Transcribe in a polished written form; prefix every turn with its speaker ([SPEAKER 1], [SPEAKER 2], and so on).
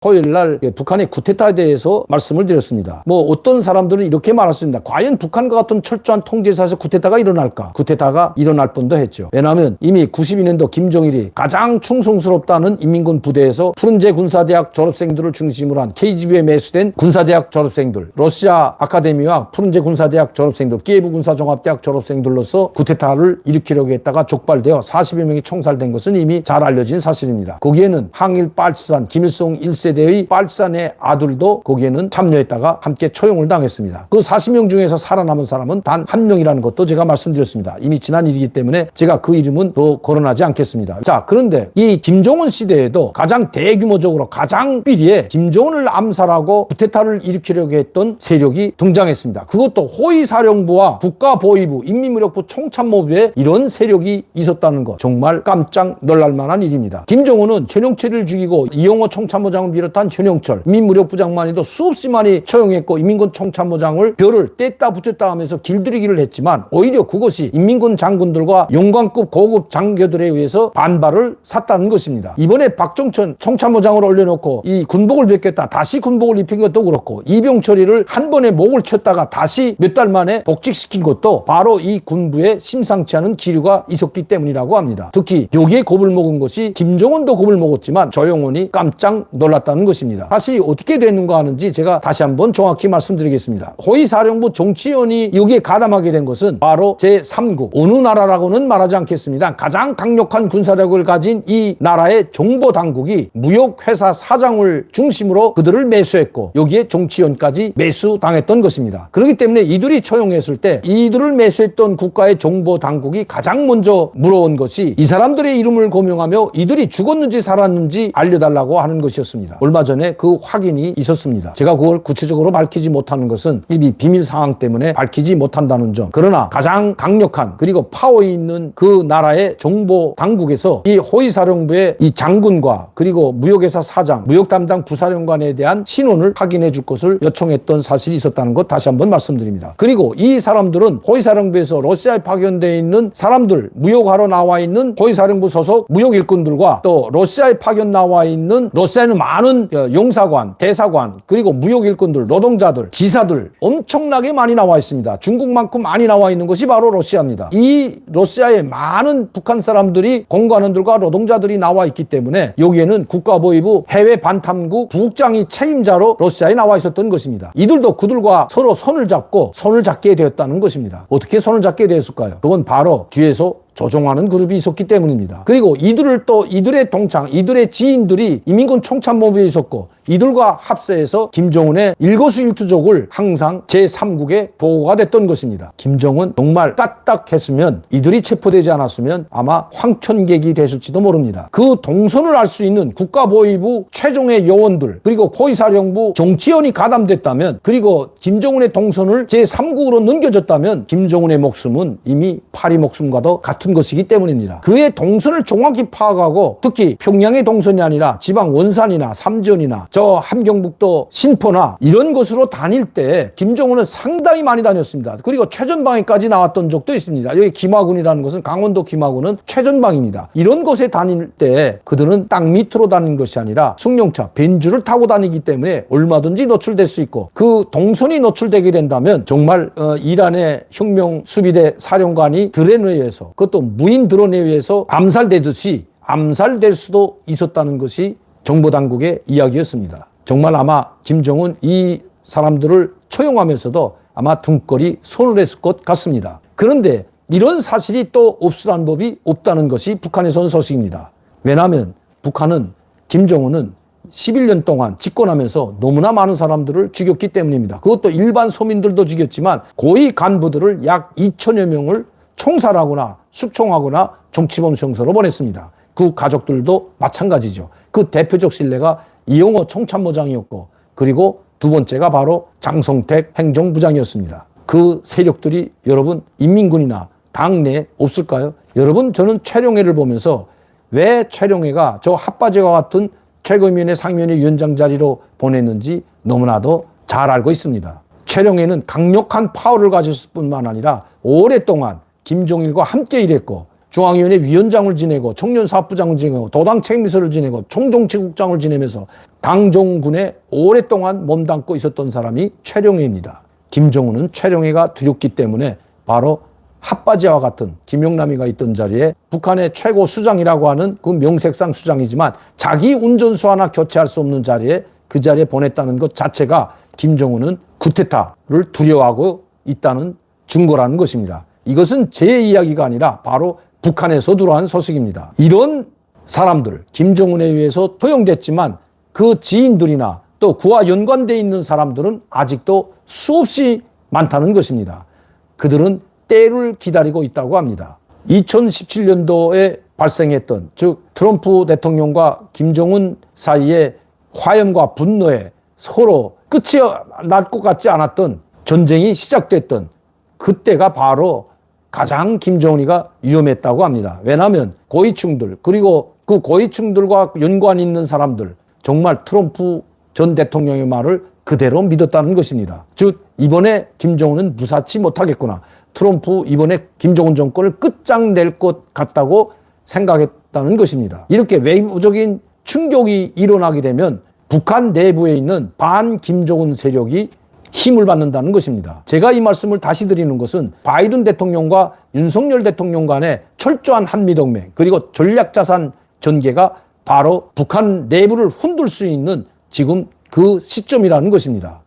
[SPEAKER 1] 토요일 날 북한의 쿠데타에 대해서 말씀을 드렸습니다. 어떤 사람들은 이렇게 말했습니다. 과연 북한과 같은 철저한 통제사에서 쿠데타가 일어날까? 쿠데타가 일어날 뻔도 했죠. 왜냐하면 이미 92년도 김정일이 가장 충성스럽다는 인민군 부대에서 푸른제 군사대학 졸업생들을 중심으로 한 KGB에 매수된 군사대학 졸업생들, 러시아 아카데미와 푸른제 군사대학 졸업생들, 키예브 군사종합대학 졸업생들로서 쿠데타를 일으키려고 했다가 족발되어 40여 명이 총살된 것은 이미 잘 알려진 사실입니다. 거기에는 항일 빨치산 김일성 1세대의 빨치산의 아들도 거기에는 참여했다가 함께 처형을 당했습니다. 그 40명 중에서 살아남은 사람은 단 한 명이라는 것도 제가 말씀드렸습니다. 이미 지난 일이기 때문에 제가 그 이름은 더 거론하지 않겠습니다. 자, 그런데 이 김정은 시대에도 가장 대규모적으로 가장 비리에 김정은을 암살하고 쿠데타를 일으키려고 했던 세력이 등장했습니다. 그것도 호위사령부와 국가보위부, 인민무력부 총참모부에 이런 세력이 있었다는 것, 정말 깜짝 놀랄 만한 일입니다. 김정은은 현용철을 죽이고 이영호 총참모장을 비롯한 현용철, 인민무력부 장관에도 수없이 많이 처형했고 인민군 총참모장을 별을 뗐다 붙였다 하면서 길들이기를 했지만 오히려 그것이 인민군 장군들과 영광급 고급 장교들에 의해서 반발을 샀다는 것입니다. 이번에 박정천 총참모장을 올려놓고 이 군복을 벗겼다 다시 군복을 입힌 것도 그렇고 이병철이를 한 번에 목을 쳤다가 다시 몇 달 만에 복직시킨 것도 바로 이 군부에 심상치 않은 기류가 있었기 때문이라고 합니다. 특히 여기에 겁을 먹은 것이 김정은도 겁을 먹었지만 조영원이 깜짝 놀랐다는 것입니다. 사실이 어떻게 됐는가 하는지 제가 다시 한번 정확히 말씀드리겠습니다. 호위사령부 정치위원이 여기에 가담하게 된 것은 바로 제3국, 어느 나라라고는 말하지 않겠습니다. 가장 강력한 군사력을 가진 이 나라의 정보당국이 무역회사 사장을 중심으로 그들을 매수했고 여기에 정치위원까지 매수당했던 것입니다. 그렇기 때문에 이들이 처형했을 때 이들을 매수했던 국가의 정보당국이 가장 먼저 물어온 것이 이 사람들의 이름을 고명하며 이들이 죽었는지 살았는지 알려달라고 하는 것이었습니다. 얼마 전에 그 확인이 있었습니다. 제가 그걸 구체적으로 밝히지 못하는 것은 이미 비밀 상황 때문에 밝히지 못한다는 점. 그러나 가장 강력한 그리고 파워 있는 그 나라의 정보 당국에서 이 호위사령부의 이 장군과 그리고 무역회사 사장, 무역 담당 부사령관에 대한 신원을 확인해 줄 것을 요청했던 사실이 있었다는 것 다시 한번 말씀드립니다. 그리고 이 사람들은 호위사령부에서 러시아에 파견되어 있는 사람들, 무역하러 나와 있는 호위사령부 소속 무역 일꾼들과 또 러시아에 파견 나와 있는 러시아에는 많은 영사관, 대사관, 그리고 무역 일꾼들, 노동자들, 지사들 엄청나게 많이 나와 있습니다. 중국만큼 많이 나와 있는 것이 바로 러시아입니다. 이 러시아에 많은 북한 사람들이 공관원들과 노동자들이 나와 있기 때문에 여기에는 국가보위부 해외 반탐국 부국장이 책임자로 러시아에 나와 있었던 것입니다. 이들도 그들과 서로 손을 잡게 되었다는 것입니다. 어떻게 손을 잡게 되었을까요? 그건 바로 뒤에서 조종하는 그룹이 있었기 때문입니다. 그리고 이들을 또 이들의 동창, 이들의 지인들이 인민군 총참모부에 있었고 이들과 합세해서 김정은의 일거수일투족을 항상 제3국에 보고가 됐던 것입니다. 김정은 정말 까딱했으면 이들이 체포되지 않았으면 아마 황천객이 됐을지도 모릅니다. 그 동선을 알 수 있는 국가보위부 최종의 요원들 그리고 호위사령부 정치원이 가담됐다면 그리고 김정은의 동선을 제3국으로 넘겨줬다면 김정은의 목숨은 이미 파리 목숨과도 같은 것이기 때문입니다. 그의 동선을 정확히 파악하고 특히 평양의 동선이 아니라 지방 원산이나 삼전이나 저 함경북도 신포나 이런 곳으로 다닐 때 김정은은 상당히 많이 다녔습니다. 그리고 최전방에까지 나왔던 적도 있습니다. 여기 김화군이라는 것은 강원도 김화군은 최전방입니다. 이런 곳에 다닐 때 그들은 땅 밑으로 다니는 것이 아니라 승용차, 벤주를 타고 다니기 때문에 얼마든지 노출될 수 있고 그 동선이 노출되게 된다면 정말 이란의 혁명 수비대 사령관이 드론에 의해서 그것도 무인 드론에 의해서 암살되듯이 암살될 수도 있었다는 것이 정보당국의 이야기였습니다. 정말 아마 김정은 이 사람들을 처형하면서도 아마 등골이 손을 했을 것 같습니다. 그런데 이런 사실이 또 없으란 법이 없다는 것이 북한에서 온 소식입니다. 왜냐하면 북한은 김정은은 11년 동안 집권하면서 너무나 많은 사람들을 죽였기 때문입니다. 그것도 일반 서민들도 죽였지만 고위 간부들을 약 2천여 명을 총살하거나 숙청하거나 정치범 형사로 보냈습니다. 그 가족들도 마찬가지죠. 그 대표적 신뢰가 이영호 총참모장이었고 그리고 두 번째가 바로 장성택 행정부장이었습니다. 그 세력들이 여러분 인민군이나 당내에 없을까요? 여러분 저는 최룡해를 보면서 왜 최룡해가 저 핫바지와 같은 최고위원회 상임위원회 위원장 자리로 보냈는지 너무나도 잘 알고 있습니다. 최룡해는 강력한 파워를 가졌을 뿐만 아니라 오랫동안 김정일과 함께 일했고 중앙위원회 위원장을 지내고 청년사업부장을 지내고 도당 책임비서를 지내고 총정치국장을 지내면서 강정군에 오랫동안 몸담고 있었던 사람이 최룡해입니다. 김정은은 최룡해가 두렵기 때문에 바로 핫바지와 같은 김용남이가 있던 자리에 북한의 최고 수장이라고 하는 그 명색상 수장이지만 자기 운전수 하나 교체할 수 없는 자리에 그 자리에 보냈다는 것 자체가 김정은은 쿠데타를 두려워하고 있다는 증거라는 것입니다. 이것은 제 이야기가 아니라 바로 북한에서 들어온 소식입니다. 이런 사람들, 김정은에 의해서 포용됐지만 그 지인들이나 또 그와 연관되어 있는 사람들은 아직도 수없이 많다는 것입니다. 그들은 때를 기다리고 있다고 합니다. 2017년도에 발생했던, 즉 트럼프 대통령과 김정은 사이의 화염과 분노에 서로 끝이 날 것 같지 않았던 전쟁이 시작됐던 그때가 바로 가장 김정은이가 위험했다고 합니다. 왜냐하면 고위층들, 그리고 그 고위층들과 연관 있는 사람들, 정말 트럼프 전 대통령의 말을 그대로 믿었다는 것입니다. 즉 이번에 김정은은 무사치 못하겠구나, 트럼프 이번에 김정은 정권을 끝장낼 것 같다고 생각했다는 것입니다. 이렇게 외부적인 충격이 일어나게 되면 북한 내부에 있는 반 김정은 세력이 힘을 받는다는 것입니다. 제가 이 말씀을 다시 드리는 것은 바이든 대통령과 윤석열 대통령 간의 철저한 한미동맹, 그리고 전략자산 전개가 바로 북한 내부를 흔들 수 있는 지금 그 시점이라는 것입니다.